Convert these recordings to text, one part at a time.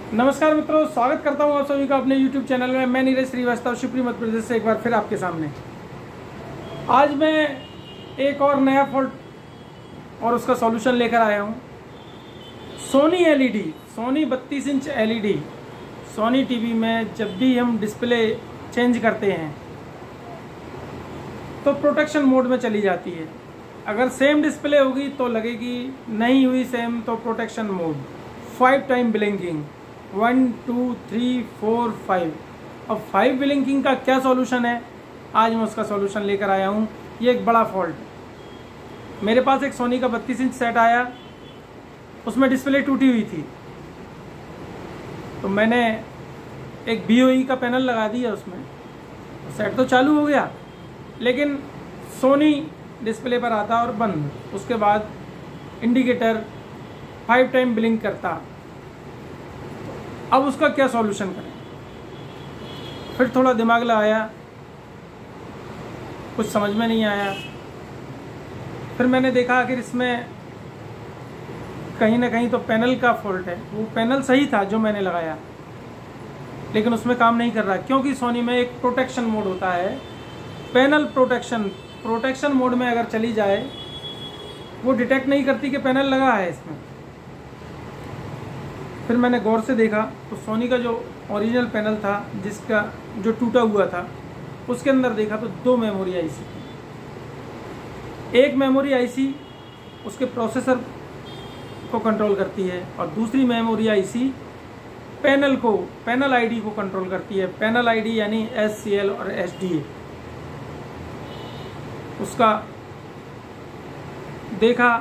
नमस्कार मित्रों, स्वागत करता हूं आप सभी का अपने YouTube चैनल में। मैं नीरज श्रीवास्तव शिवपुरी मध्य प्रदेश से एक बार फिर आपके सामने। आज मैं एक और नया फॉल्ट और उसका सॉल्यूशन लेकर आया हूं। Sony LED, Sony 32 inch LED, Sony TV में जब भी हम डिस्प्ले चेंज करते हैं तो प्रोटेक्शन मोड में चली जाती है। अगर सेम डिस्प्ले होगी तो लगेगी, नहीं हुई सेम तो प्रोटेक्शन मोड। 5 time blinking, 1 2 3 4 5। अब 5 ब्लिंकिंग का क्या सॉल्यूशन है, आज मैं उसका सॉल्यूशन लेकर आया हूँ। ये एक बड़ा फॉल्ट। मेरे पास एक सोनी का 32 इंच सेट आया, उसमें डिस्प्ले टूटी हुई थी, तो मैंने एक BOE का पैनल लगा दिया उसमें। सेट तो चालू हो गया, लेकिन सोनी डिस्प्ले पर आता और बंद। उसके बाद इंडिकेटर 5 टाइम ब्लिंक करता। अब उसका क्या सॉल्यूशन करें? फिर थोड़ा दिमाग लगाया, कुछ समझ में नहीं आया। फिर मैंने देखा आखिर इसमें कहीं ना कहीं तो पैनल का फॉल्ट है। वो पैनल सही था जो मैंने लगाया, लेकिन उसमें काम नहीं कर रहा, क्योंकि सोनी में एक प्रोटेक्शन मोड होता है, पैनल प्रोटेक्शन मोड में अगर चली जाए वो डिटेक्ट नहीं करती कि पैनल लगा है इसमें। फिर मैंने गौर से देखा तो सोनी का जो ओरिजिनल पैनल था, जिसका जो टूटा हुआ था, उसके अंदर देखा तो 2 मेमोरी आईसी थी। एक मेमोरी आईसी उसके प्रोसेसर को कंट्रोल करती है और दूसरी मेमोरी आईसी पैनल आईडी को कंट्रोल करती है। पैनल आईडी यानी SCL और SDA। उसका देखा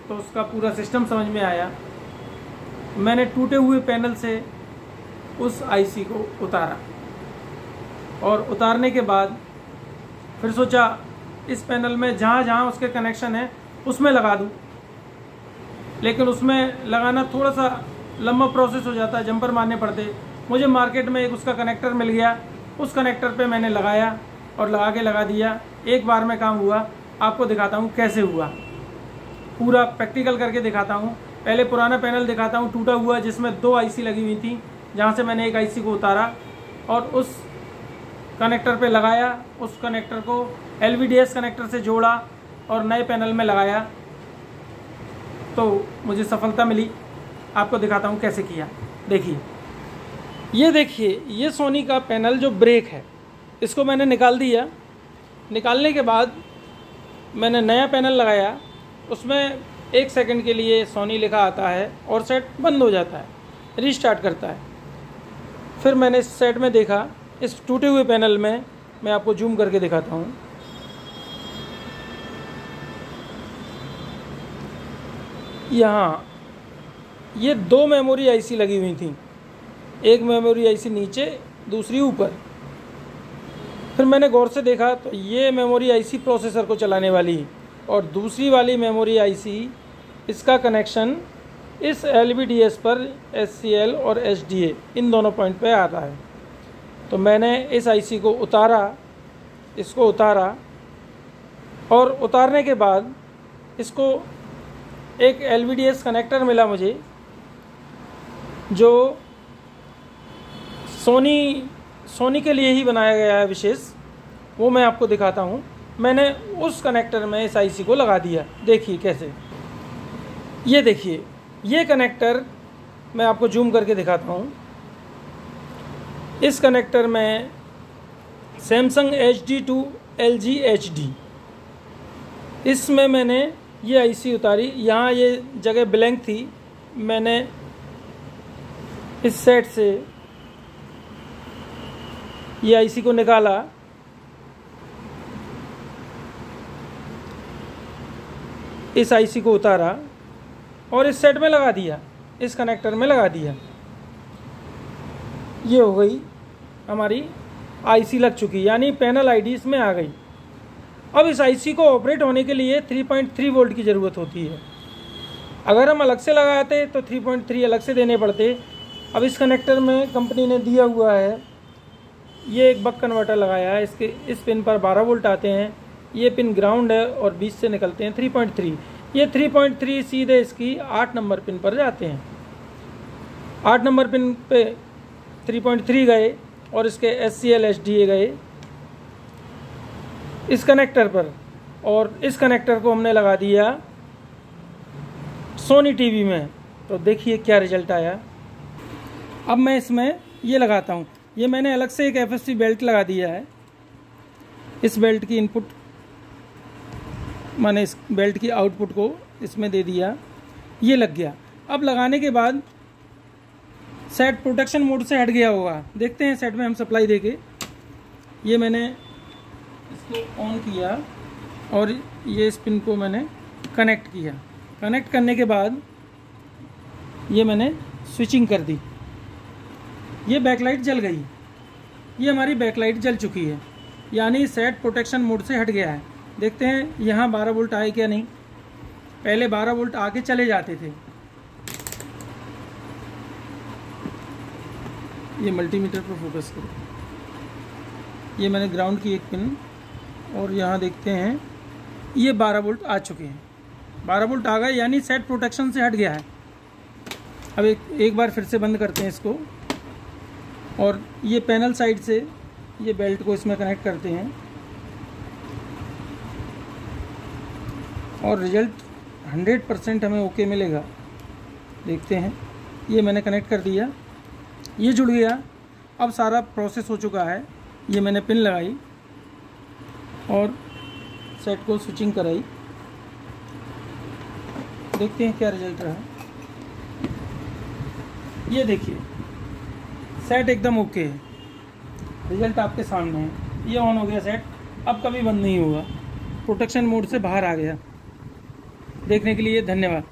तो उसका पूरा सिस्टम समझ में आया। मैंने टूटे हुए पैनल से उस आईसी को उतारा और उतारने के बाद फिर सोचा इस पैनल में जहाँ जहाँ उसके कनेक्शन है उसमें लगा दूँ, लेकिन उसमें लगाना थोड़ा सा लंबा प्रोसेस हो जाता है, जंपर मारने पड़ते। मुझे मार्केट में एक उसका कनेक्टर मिल गया, उस कनेक्टर पे मैंने लगाया और लगा दिया। एक बार में काम हुआ। आपको दिखाता हूँ कैसे हुआ, पूरा प्रैक्टिकल करके दिखाता हूँ। पहले पुराना पैनल दिखाता हूँ टूटा हुआ, जिसमें 2 आईसी लगी हुई थी, जहाँ से मैंने एक आईसी को उतारा और उस कनेक्टर पे लगाया। उस कनेक्टर को LVDS कनेक्टर से जोड़ा और नए पैनल में लगाया, तो मुझे सफलता मिली। आपको दिखाता हूँ कैसे किया। देखिए, ये सोनी का पैनल जो ब्रेक है, इसको मैंने निकाल दिया। निकालने के बाद मैंने नया पैनल लगाया। उसमें 1 सेकंड के लिए सोनी लिखा आता है और सेट बंद हो जाता है, रीस्टार्ट करता है। फिर मैंने इस सेट में देखा, इस टूटे हुए पैनल में, मैं आपको जूम करके दिखाता हूँ। यहाँ ये 2 मेमोरी आईसी लगी हुई थी, एक मेमोरी आईसी नीचे, दूसरी ऊपर। फिर मैंने गौर से देखा तो ये मेमोरी आईसी प्रोसेसर को चलाने वाली, और दूसरी वाली मेमोरी आईसी, इसका कनेक्शन इस LVDS पर SCL और SDA इन दोनों पॉइंट पे आता है। तो मैंने इस आईसी को उतारा, इसको उतारा, और उतारने के बाद इसको एक LVDS कनेक्टर मिला मुझे, जो सोनी के लिए ही बनाया गया है विशेष। वो मैं आपको दिखाता हूँ। मैंने उस कनेक्टर में इस आईसी को लगा दिया। देखिए कैसे। ये देखिए, ये कनेक्टर मैं आपको जूम करके दिखाता हूँ। इस कनेक्टर में Samsung HD to LG HD, इसमें मैंने ये आईसी उतारी। यहाँ ये जगह ब्लैंक थी, मैंने इस सेट से ये आईसी को निकाला। इस आईसी को उतारा और इस सेट में लगा दिया, इस कनेक्टर में लगा दिया। ये हो गई हमारी आईसी लग चुकी, यानी पैनल आईडी इसमें आ गई। अब इस आईसी को ऑपरेट होने के लिए 3.3 वोल्ट की ज़रूरत होती है। अगर हम अलग से लगाते तो 3.3 अलग से देने पड़ते। अब इस कनेक्टर में कंपनी ने दिया हुआ है, ये एक बक कन्वर्टर लगाया है। इस पिन पर 12 वोल्ट आते हैं। ये पिन ग्राउंड है और बीच से निकलते हैं 3.3। ये 3.3 सीधे इसकी 8 नंबर पिन पर जाते हैं। 8 नंबर पिन पे 3.3 गए और इसके SCL SDA गए इस कनेक्टर पर, और इस कनेक्टर को हमने लगा दिया सोनी टीवी में। तो देखिए क्या रिजल्ट आया। अब मैं इसमें ये लगाता हूँ। ये मैंने अलग से एक FSC बेल्ट लगा दिया है। इस बेल्ट की इनपुट मैंने इस बेल्ट की आउटपुट को इसमें दे दिया, ये लग गया। अब लगाने के बाद सेट प्रोटेक्शन मोड से हट गया होगा। देखते हैं सेट में हम सप्लाई देके। ये मैंने इसको ऑन किया और ये इस पिन को मैंने कनेक्ट किया। कनेक्ट करने के बाद ये मैंने स्विचिंग कर दी। ये बैकलाइट जल गई। ये हमारी बैकलाइट जल चुकी है, यानी सेट प्रोटेक्शन मोड से हट गया है। देखते हैं यहाँ 12 वोल्ट आए क्या नहीं। पहले 12 वोल्ट आके चले जाते थे। ये मल्टीमीटर पर फोकस करो। ये मैंने ग्राउंड की एक पिन, और यहाँ देखते हैं ये 12 वोल्ट आ चुके हैं। 12 वोल्ट आ गए, यानी सेट प्रोटेक्शन से हट गया है। अब एक बार फिर से बंद करते हैं इसको, और ये पैनल साइड से ये बेल्ट को इसमें कनेक्ट करते हैं, और रिजल्ट 100% हमें ओके मिलेगा। देखते हैं, ये मैंने कनेक्ट कर दिया, ये जुड़ गया। अब सारा प्रोसेस हो चुका है। ये मैंने पिन लगाई और सेट को स्विचिंग कराई। देखते हैं क्या रिजल्ट रहा। ये देखिए सेट एकदम ओके है, रिजल्ट आपके सामने है। ये ऑन हो गया सेट, अब कभी बंद नहीं होगा, प्रोटेक्शन मोड से बाहर आ गया। देखने के लिए धन्यवाद।